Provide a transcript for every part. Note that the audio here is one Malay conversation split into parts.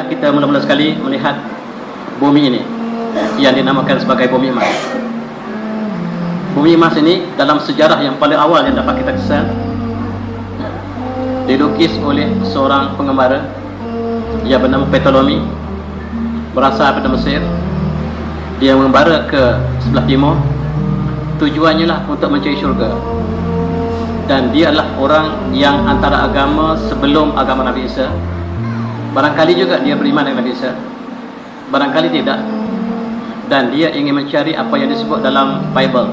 marilah kita mula-mula sekali melihat bumi ini yang dinamakan sebagai bumi emas. Bumi emas ini dalam sejarah yang paling awal yang dapat kita kesan, dilukis oleh seorang pengembara yang bernama Ptolemy, berasal daripada Mesir. Dia mengembara ke sebelah timur, tujuannya lah untuk mencari syurga. Dan dia adalah orang yang antara agama sebelum agama Nabi Isa. Barangkali juga dia beriman dengan Nabi Isa, barangkali tidak. Dan dia ingin mencari apa yang disebut dalam Bible,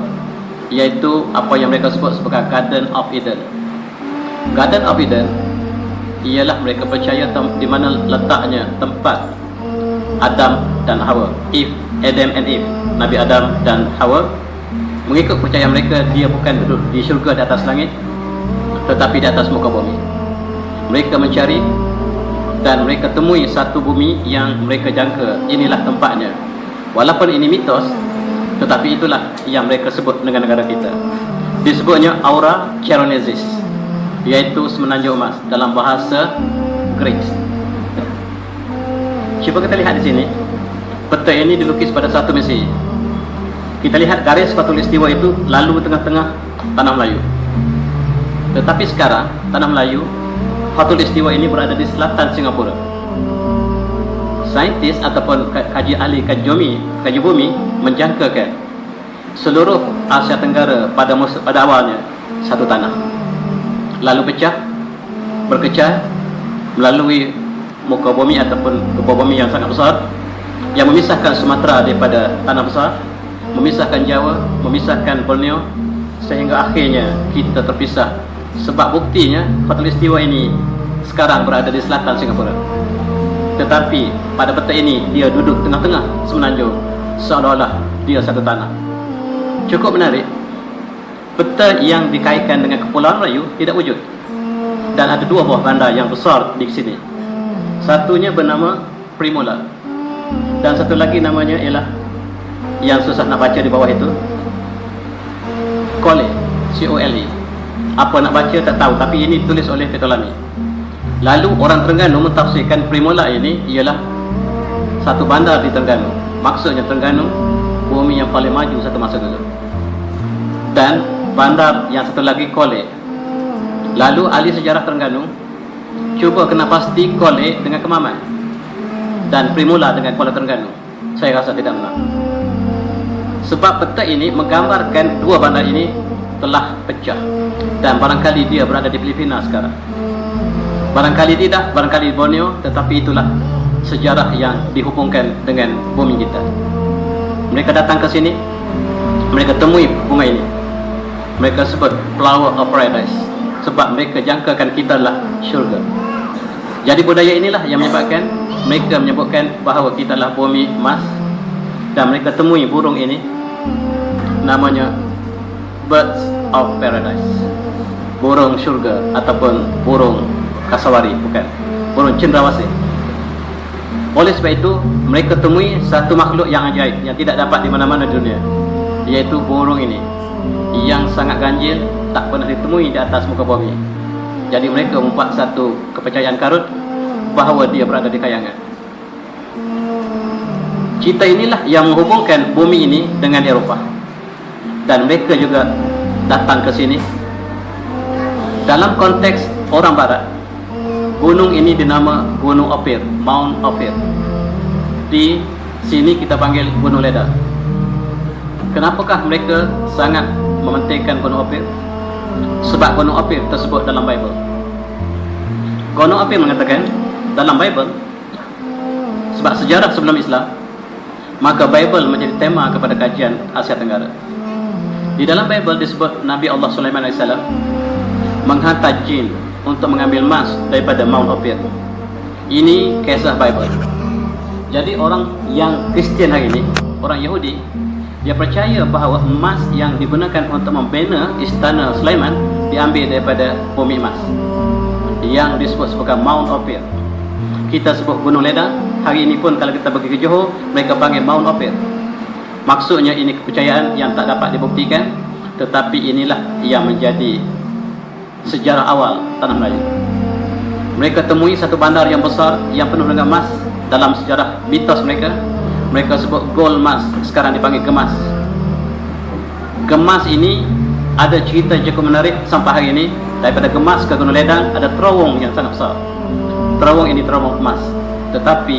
iaitu apa yang mereka sebut sebagai Garden of Eden. Garden of Eden ialah mereka percaya di mana letaknya tempat Adam dan Hawa, Adam and Eve, Nabi Adam dan Hawa. Mengikut percayaan mereka, dia bukan duduk di syurga di atas langit, tetapi di atas muka bumi. Mereka mencari dan mereka temui satu bumi yang mereka jangka inilah tempatnya. Walaupun ini mitos, tetapi itulah yang mereka sebut dengan negara kita. Disebutnya Aura Charonesis, iaitu semenanjung emas dalam bahasa Greek. Cuba kita lihat di sini, peta ini dilukis pada satu misi. Kita lihat garis khatulistiwa itu lalu di tengah-tengah tanah Melayu. Tetapi sekarang tanah Melayu, khatulistiwa ini berada di selatan Singapura. Saintis ataupun kaji ahli kaji bumi menjangkakan seluruh Asia Tenggara pada awalnya satu tanah, lalu pecah, berkecah melalui muka bumi ataupun kubur bumi yang sangat besar yang memisahkan Sumatera daripada tanah besar, memisahkan Jawa, memisahkan Borneo, sehingga akhirnya kita terpisah. Sebab buktinya khatulistiwa ini sekarang berada di selatan Singapura, tetapi pada peta ini dia duduk tengah-tengah semenanjung, seolah-olah dia satu tanah. Cukup menarik. Peta yang dikaitkan dengan Kepulauan Melayu tidak wujud, dan ada dua buah bandar yang besar di sini. Satunya bernama Primola, dan satu lagi namanya ialah yang susah nak baca di bawah itu, Cole, C-O-L-E. Apa nak baca tak tahu, tapi ini tulis oleh Ptolemy. Lalu orang Terengganu mentafsirkan Primola ini ialah satu bandar di Terengganu. Maksudnya Terengganu bumi yang paling maju satu masa dulu. Dan bandar yang satu lagi Cole. Lalu ahli sejarah Terengganu cuba kena pasti Cole dengan Kemaman dan Primola dengan Kuala Terengganu. Saya rasa tidak benar. Sebab peta ini menggambarkan dua bandar ini telah pecah, dan barangkali dia berada di Filipina sekarang. Barangkali tidak, barangkali Borneo, tetapi itulah sejarah yang dihubungkan dengan bumi kita. Mereka datang ke sini, mereka temui bunga ini. Mereka sebut Flower of Paradise, sebab mereka jangkakan kita adalah syurga. Jadi budaya inilah yang menyebabkan mereka menyebutkan bahawa kita adalah bumi emas. Dan mereka temui burung ini, namanya Birds of Paradise, burung syurga ataupun burung kasawari, bukan burung cendrawasih. Oleh sebab itu mereka temui satu makhluk yang ajaib yang tidak dapat di mana-mana di dunia, iaitu burung ini yang sangat ganjil, tak pernah ditemui di atas muka bumi. Jadi mereka membuat satu kepercayaan karut bahawa dia berada di kayangan. Cerita inilah yang menghubungkan bumi ini dengan Eropah, dan mereka juga datang ke sini dalam konteks orang barat. Gunung ini dinama Gunung Ophir, Mount Ophir. Di sini kita panggil Gunung Leda. Kenapakah mereka sangat mementingkan Gunung Ophir? Sebab Gunung Ophir tersebut dalam Bible. Gunung Ophir mengatakan dalam Bible, sebab sejarah sebelum Islam, maka Bible menjadi tema kepada kajian Asia Tenggara. Di dalam Bible disebut Nabi Allah Sulaiman AS menghantar jin untuk mengambil emas daripada Mount Ophir. Ini kisah Bible. Jadi orang yang Kristian hari ini, orang Yahudi, dia percaya bahawa emas yang digunakan untuk membina istana Sulaiman diambil daripada bumi emas yang disebut sebagai Mount Ophir. Kita sebut Gunung Leda. Hari ini pun kalau kita pergi ke Johor, mereka panggil Mount Ophir. Maksudnya ini kepercayaan yang tak dapat dibuktikan, tetapi inilah yang menjadi sejarah awal tanah Melayu. Mereka temui satu bandar yang besar yang penuh dengan emas, dalam sejarah mitos mereka. Mereka sebut gold mask, sekarang dipanggil gemas. Gemas ini ada cerita yang cukup menarik sampai hari ini. Daripada Gemas ke Gunung Ledang ada terowong yang sangat besar. Terowong ini terowong emas. Tetapi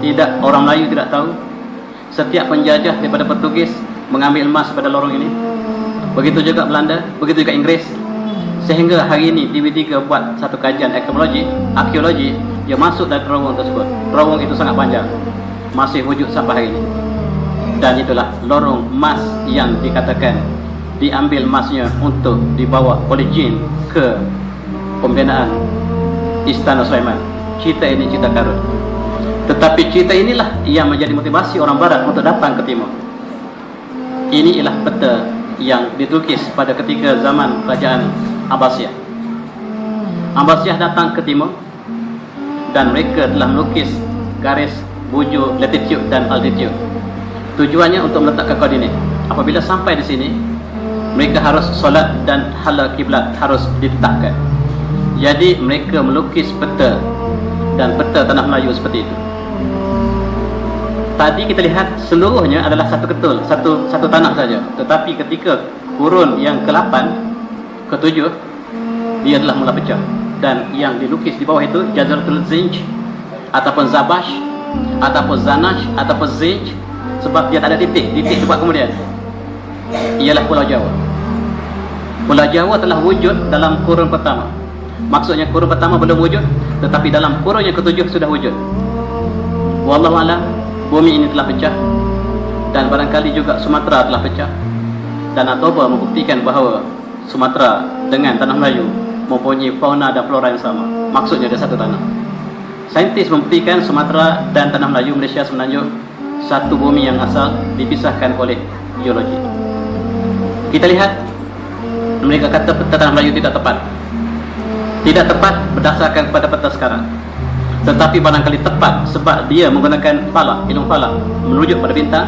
tidak, orang Melayu tidak tahu, setiap penjajah daripada Portugis mengambil emas pada lorong ini. Begitu juga Belanda, begitu juga Inggris. Sehingga hari ini TV3 buat satu kajian arkeologi yang masuk dari terowong tersebut. Terowong itu sangat panjang, masih wujud sampai hari ini. Dan itulah lorong emas yang dikatakan diambil emasnya untuk dibawa oleh jin ke pembinaan Istana Sulaiman. Cerita ini cerita karun. Tetapi cerita inilah yang menjadi motivasi orang barat untuk datang ke timur. Ini ialah peta yang ditulkis pada ketika zaman kerajaan Abbasiyah. Abbasiyah datang ke timur dan mereka telah melukis garis bujur latitude dan altitude. Tujuannya untuk meletakkan koordinat. Apabila sampai di sini, mereka harus solat dan hala kiblat harus ditetapkan. Jadi mereka melukis peta dan peta tanah Melayu seperti itu. Tadi kita lihat seluruhnya adalah satu ketul, satu tanah saja. Tetapi ketika kurun yang ke-8, ke-7, dia telah mula pecah. Dan yang dilukis di bawah itu Jazratul Zinj ataupun Zabash ataupun Zanash ataupun Zinj, sebab dia tak ada titik dibuat kemudian. Ialah Pulau Jawa. Pulau Jawa telah wujud dalam kurun pertama. Maksudnya kurun pertama belum wujud, tetapi dalam kurun yang ke-7 sudah wujud. Wallahu a'lam, bumi ini telah pecah. Dan barangkali juga Sumatera telah pecah. Dan Atoba membuktikan bahawa Sumatera dengan tanah Melayu mempunyai fauna dan flora yang sama. Maksudnya ada satu tanah. Saintis membuktikan Sumatera dan tanah Melayu Malaysia semenanjung satu bumi yang asal, dipisahkan oleh geologi. Kita lihat, mereka kata peta tanah Melayu tidak tepat. Tidak tepat berdasarkan kepada peta sekarang, tetapi barangkali tepat sebab dia menggunakan falak, ilmu falak, merujuk pada bintang.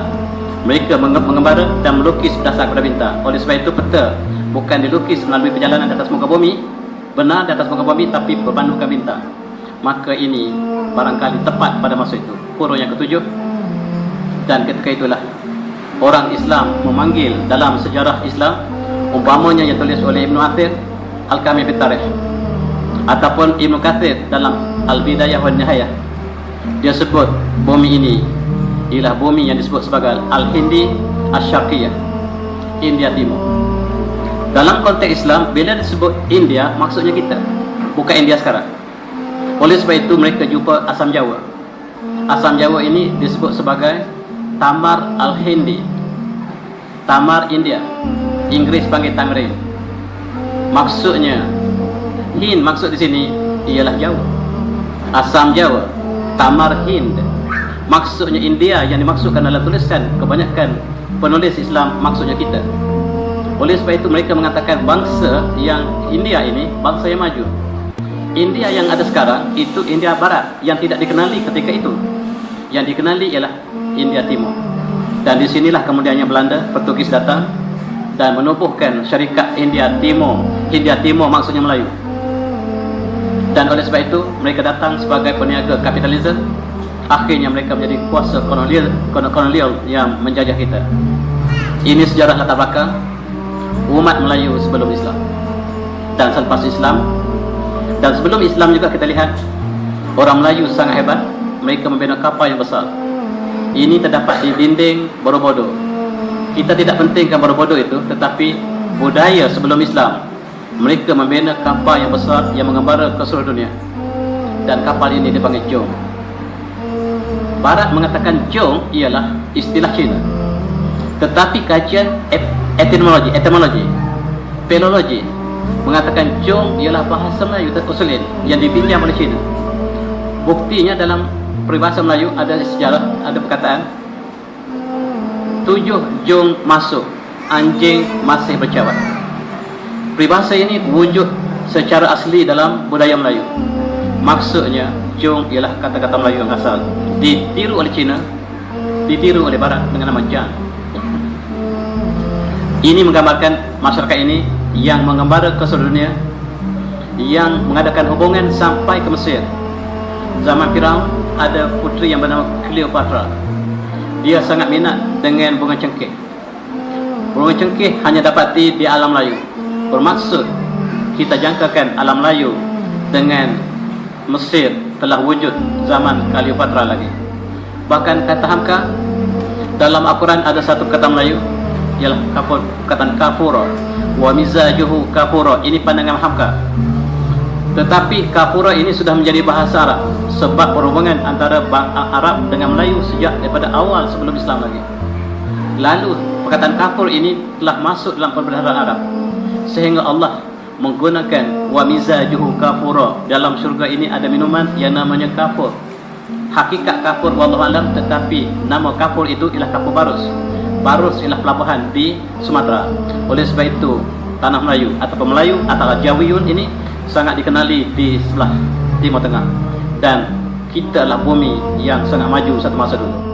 Mereka mengembara dan melukis berdasarkan pada bintang. Oleh sebab itu peta bukan dilukis melalui perjalanan di atas muka bumi, benar di atas muka bumi, tapi berpandukan bintang. Maka ini barangkali tepat pada masa itu, kurun yang ke-7. Dan ketika itulah orang Islam memanggil dalam sejarah Islam, umpamanya yang tulis oleh Ibn Athir Al-Kamil fi Tarikh ataupun Ibn Kathir dalam Al-Bidayah wa Nihayah, dia sebut bumi ini ialah bumi yang disebut sebagai Al-Hindi Asy-Syarqiyah, India Timur. Dalam konteks Islam, bila disebut India, maksudnya kita, bukan India sekarang. Oleh sebab itu mereka jumpa Asam Jawa. Asam Jawa ini disebut sebagai Tamar Al-Hindi, Tamar India. Inggris panggil Tamrin. Maksudnya Hind, maksud di sini ialah Jawa. Asam Jawa, Tamar Hind, maksudnya India yang dimaksudkan dalam tulisan kebanyakan penulis Islam, maksudnya kita. Oleh sebab itu mereka mengatakan bangsa yang India ini bangsa yang maju. India yang ada sekarang itu India Barat yang tidak dikenali ketika itu. Yang dikenali ialah India Timur. Dan di sinilah kemudiannya Belanda, Portugis datang dan menubuhkan syarikat India Timur. India Timur maksudnya Melayu. Dan oleh sebab itu mereka datang sebagai peniaga kapitalisme. Akhirnya mereka menjadi kuasa kolonial yang menjajah kita. Ini sejarah latar belakang umat Melayu sebelum Islam dan selepas Islam. Dan sebelum Islam juga kita lihat orang Melayu sangat hebat. Mereka membina kapal yang besar. Ini terdapat di dinding Borobudur. Kita tidak pentingkan Borobudur itu, tetapi budaya sebelum Islam, mereka membina kapal yang besar yang mengembara ke seluruh dunia. Dan kapal ini dipanggil Jong. Barat mengatakan Jong ialah istilah Cina, tetapi kajian etimologi, filologi mengatakan Jong ialah bahasa Melayu terusulin yang dipinjam oleh Cina. Buktinya dalam peribahasa Melayu ada sejarah, ada perkataan 7 Jong masuk, anjing masih bercawat. Peribahasa ini wujud secara asli dalam budaya Melayu. Maksudnya Jong ialah kata-kata Melayu yang asal, ditiru oleh Cina, ditiru oleh Barat dengan nama Jan. Ini menggambarkan masyarakat ini yang mengembara ke seluruh dunia, yang mengadakan hubungan sampai ke Mesir. Zaman Firaun ada puteri yang bernama Cleopatra. Dia sangat minat dengan bunga cengkeh. Bunga cengkeh hanya dapati di alam layu. Bermaksud kita jangkakan alam layu dengan Mesir telah wujud zaman Cleopatra lagi. Bahkan kata hamka dalam Al-Quran ada satu kata Melayu, ialah perkataan kafura wa mizajuhu kafura. Ini pandangan hamka. Tetapi kafura ini sudah menjadi bahasa Arab sebab perhubungan antara Arab dengan Melayu sejak daripada awal sebelum Islam lagi. Lalu perkataan kafur ini telah masuk dalam perbahasa Arab sehingga Allah menggunakan wa mizajuhu kafura. Dalam syurga ini ada minuman yang namanya kafur. Hakikat kafur wallahu alam, tetapi nama kafur itu ialah kafur Barus. Barus ialah pelabuhan di Sumatera. Oleh sebab itu tanah Melayu atau Melayu atau Jawiyun ini sangat dikenali di sebelah Timur Tengah, dan kita adalah bumi yang sangat maju satu masa dulu.